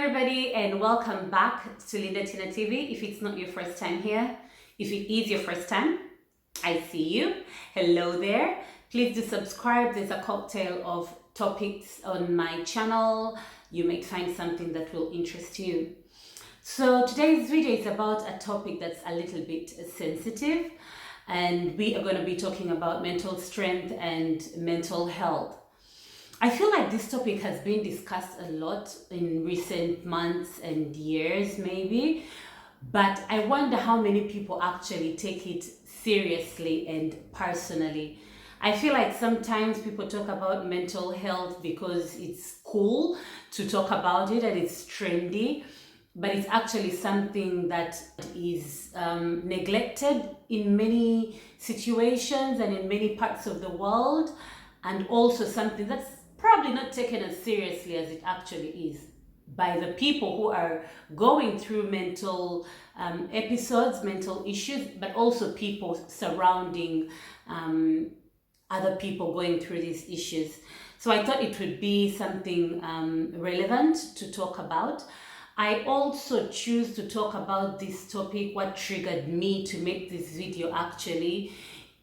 everybody, and welcome back to Linda Tina TV. If it's not your first time here, if it is your first time, I see you. Hello there. Please do subscribe. There's a cocktail of topics on my channel. You may find something that will interest you. So today's video is about a topic that's a little bit sensitive, and we are going to be talking about mental strength and mental health. I feel like this topic has been discussed a lot in recent months and years maybe, but I wonder how many people actually take it seriously and personally. I feel like sometimes people talk about mental health because it's cool to talk about it and it's trendy, but it's actually something that is neglected in many situations and in many parts of the world, and also something that's probably not taken as seriously as it actually is by the people who are going through mental episodes, mental issues, but also people surrounding other people going through these issues. So I thought it would be something relevant to talk about. I also choose to talk about this topic. What triggered me to make this video actually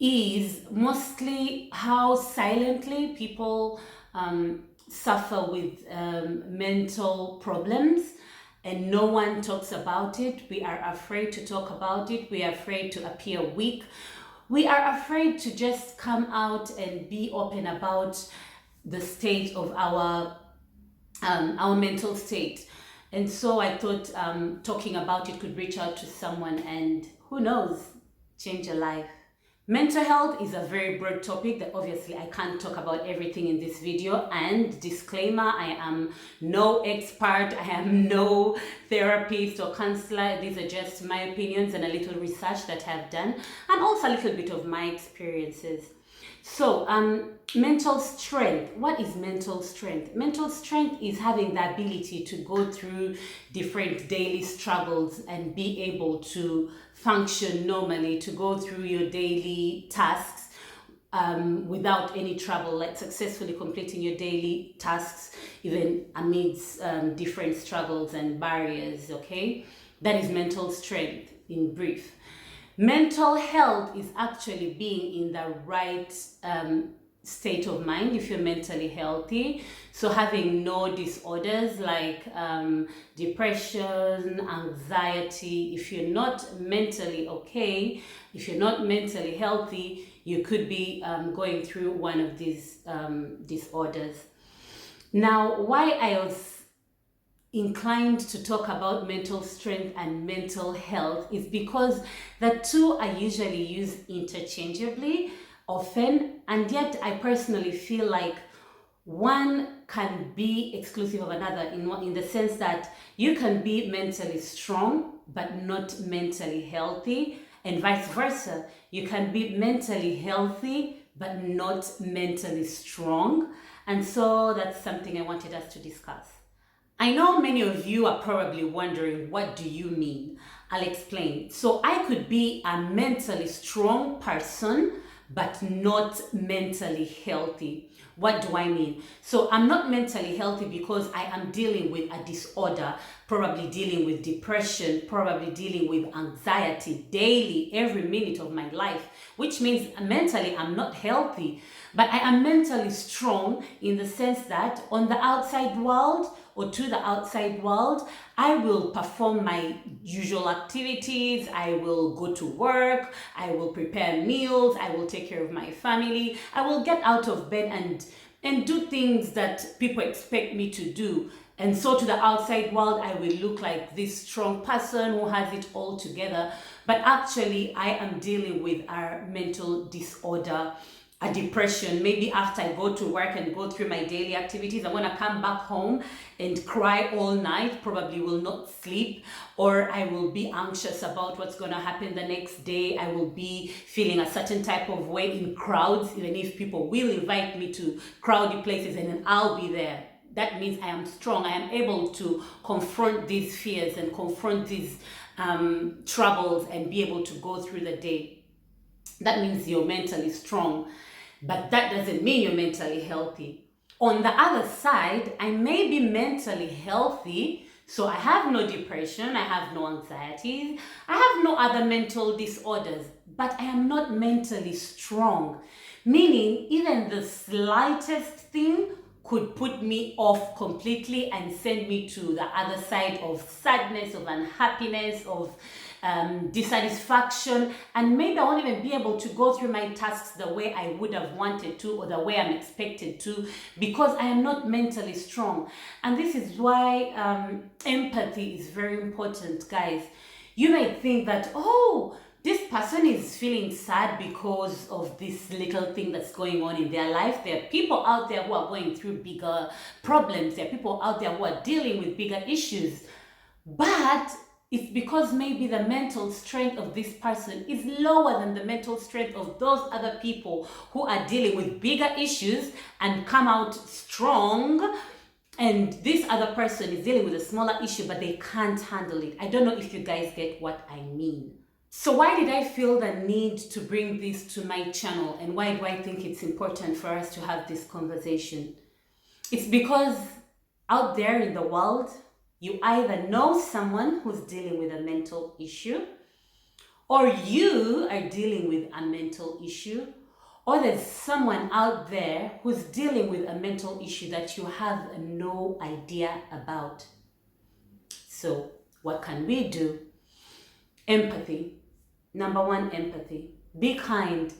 is mostly how silently people suffer with mental problems, and no one talks about it. We are afraid to talk about it. We are afraid to appear weak. We are afraid to just come out and be open about the state of our mental state. And so I thought talking about it could reach out to someone and, who knows, change a life. Mental health is a very broad topic that obviously I can't talk about everything in this video, and disclaimer, I am no expert, I am no therapist or counselor. These are just my opinions and a little research that I've done, and also a little bit of my experiences. So mental strength. What is mental strength? Mental strength is having the ability to go through different daily struggles and be able to function normally, to go through your daily tasks without any trouble, like successfully completing your daily tasks even amidst different struggles and barriers. Okay, that is mental strength in brief. Mental health is actually being in the right state of mind if you're mentally healthy. So having no disorders like depression, anxiety. If you're not mentally okay, if you're not mentally healthy, you could be going through one of these disorders. Now, why I was inclined to talk about mental strength and mental health is because the two are usually used interchangeably often, and yet I personally feel like one can be exclusive of another in the sense that you can be mentally strong but not mentally healthy, and vice versa. You can be mentally healthy but not mentally strong. And so that's something I wanted us to discuss. I know many of you are probably wondering, what do you mean? I'll explain. So I could be a mentally strong person, but not mentally healthy. What do I mean? So I'm not mentally healthy because I am dealing with a disorder, probably dealing with depression, probably dealing with anxiety daily, every minute of my life, which means mentally I'm not healthy. But I am mentally strong in the sense that on the outside world, or to the outside world, I will perform my usual activities. I will go to work, I will prepare meals, I will take care of my family, I will get out of bed and do things that people expect me to do. And so to the outside world, I will look like this strong person who has it all together. But actually, I am dealing with a mental disorder, a depression. Maybe after I go to work and go through my daily activities, I'm gonna come back home and cry all night, probably will not sleep, or I will be anxious about what's gonna happen the next day. I will be feeling a certain type of way in crowds, even if people will invite me to crowded places, and then I'll be there. That means I am strong. I am able to confront these fears and confront these troubles and be able to go through the day. That means you're mentally strong, but that doesn't mean you're mentally healthy. On the other side, I may be mentally healthy So I have no depression, I have no anxieties, I have no other mental disorders, but I am not mentally strong. Meaning, even the slightest thing could put me off completely and send me to the other side of sadness, of unhappiness, of dissatisfaction, and maybe I won't even be able to go through my tasks the way I would have wanted to or the way I'm expected to, because I am not mentally strong. And this is why empathy is very important, guys. You might think that, oh, this person is feeling sad because of this little thing that's going on in their life. There are people out there who are going through bigger problems. There are people out there who are dealing with bigger issues. But it's because maybe the mental strength of this person is lower than the mental strength of those other people who are dealing with bigger issues and come out strong. And this other person is dealing with a smaller issue, but they can't handle it. I don't know if you guys get what I mean. So why did I feel the need to bring this to my channel, and why do I think it's important for us to have this conversation? It's because out there in the world, you either know someone who's dealing with a mental issue, or you are dealing with a mental issue, or there's someone out there who's dealing with a mental issue that you have no idea about. So what can we do? Empathy. Number one, empathy. Be kind.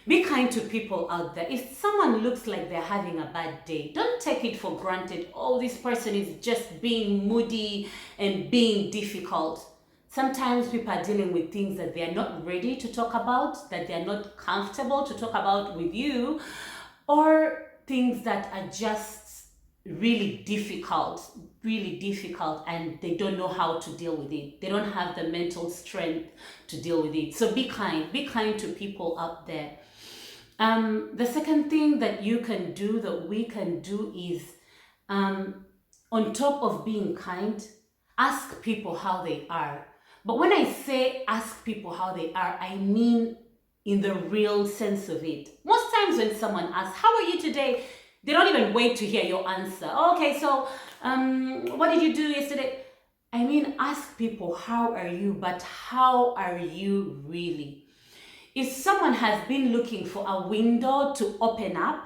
Be kind to people out there. If someone looks like they're having a bad day, don't take it for granted. Oh, this person is just being moody and being difficult. Sometimes people are dealing with things that they're not ready to talk about, that they're not comfortable to talk about with you, or things that are just really difficult, and they don't know how to deal with it. They don't have the mental strength to deal with it. So be kind to people out there. The second thing that you can do, that we can do, is on top of being kind, ask people how they are. But when I say ask people how they are, I mean in the real sense of it. Most times when someone asks, how are you today? They don't even wait to hear your answer. Okay, so what did you do yesterday? I mean, ask people, how are you? But how are you really? If someone has been looking for a window to open up,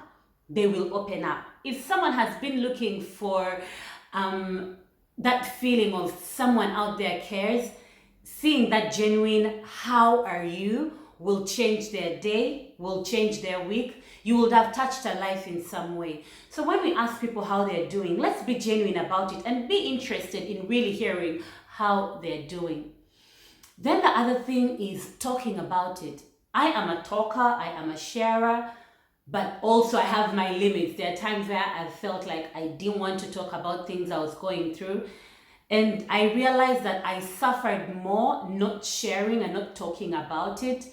they will open up. If someone has been looking for that feeling of someone out there cares, seeing that genuine how are you will change their day, will change their week. You would have touched a life in some way. So when we ask people how they're doing, let's be genuine about it and be interested in really hearing how they're doing. Then the other thing is talking about it. I am a talker, I am a sharer, but also I have my limits. There are times where I felt like I didn't want to talk about things I was going through. And I realized that I suffered more not sharing and not talking about it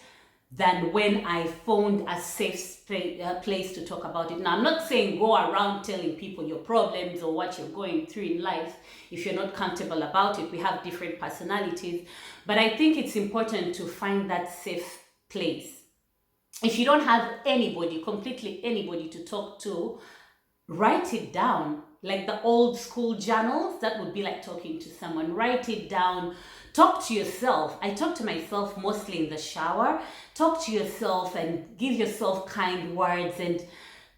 than when I found a safe place to talk about it. Now, I'm not saying go around telling people your problems or what you're going through in life if you're not comfortable about it. We have different personalities. But I think it's important to find that safe place. If you don't have anybody, completely anybody to talk to, write it down. Like the old school journals, that would be like talking to someone. Write it down. Talk to yourself. I talk to myself mostly in the shower. Talk to yourself and give yourself kind words and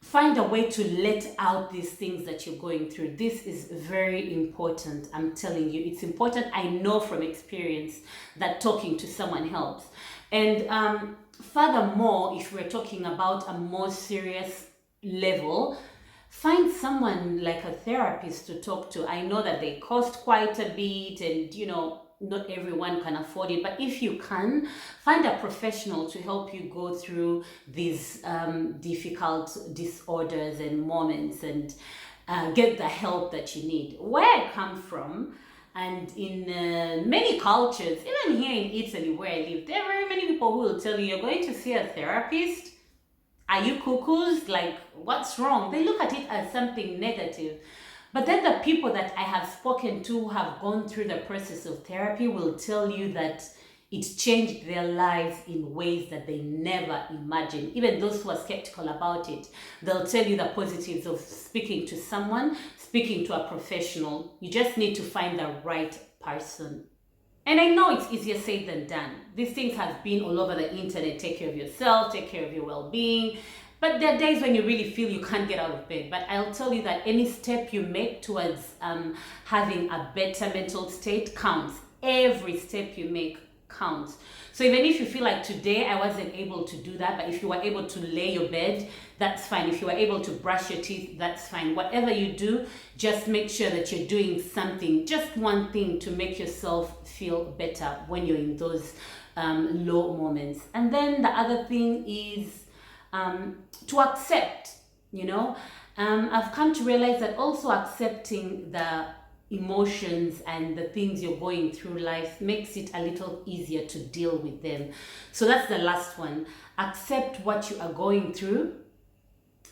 find a way to let out these things that you're going through. This is very important. I'm telling you, it's important. I know from experience that talking to someone helps. And furthermore, if we're talking about a more serious level, find someone like a therapist to talk to. I know that they cost quite a bit and, not everyone can afford it. But if you can, find a professional to help you go through these difficult disorders and moments and get the help that you need. Where I come from, and in many cultures, even here in Italy where I live, there are very many people who will tell you, you're going to see a therapist. Are you cuckoos? Like, what's wrong? They look at it as something negative. But then the people that I have spoken to who have gone through the process of therapy will tell you that it changed their lives in ways that they never imagined. Even those who are skeptical about it, they'll tell you the positives of speaking to someone, speaking to a professional. You just need to find the right person. And I know it's easier said than done. These things have been all over the internet. Take care of yourself, take care of your well-being. But there are days when you really feel you can't get out of bed. But I'll tell you that any step you make towards having a better mental state counts. Every step you make counts. So even if you feel like today I wasn't able to do that, but if you were able to lay your bed, that's fine. If you were able to brush your teeth, that's fine. Whatever you do, just make sure that you're doing something, just one thing to make yourself feel better when you're in those low moments. And then the other thing is to accept, I've come to realize that also accepting the emotions and the things you're going through life makes it a little easier to deal with them. So that's the last one. Accept what you are going through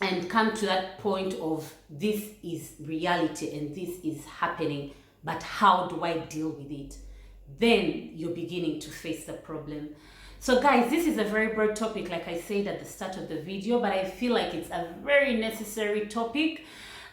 and come to that point of this is reality and this is happening, but how do I deal with it? Then you're beginning to face the problem. So guys, this is a very broad topic, like I said at the start of the video, but I feel like it's a very necessary topic,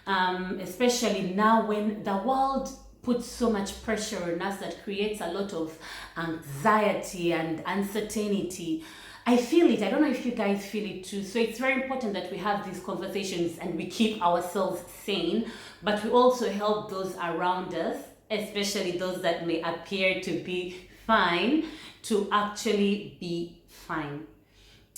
especially now when the world puts so much pressure on us that creates a lot of anxiety and uncertainty. I feel it. I don't know if you guys feel it too. So it's very important that we have these conversations and we keep ourselves sane, but we also help those around us, especially those that may appear to be fine, to actually be fine.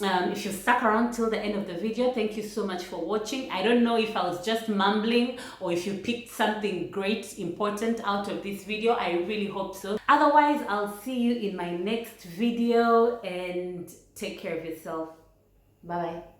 If you stuck around till the end of the video, thank you so much for watching. I don't know if I was just mumbling or if you picked something great, important out of this video. I really hope so. Otherwise, I'll see you in my next video, and take care of yourself. Bye bye.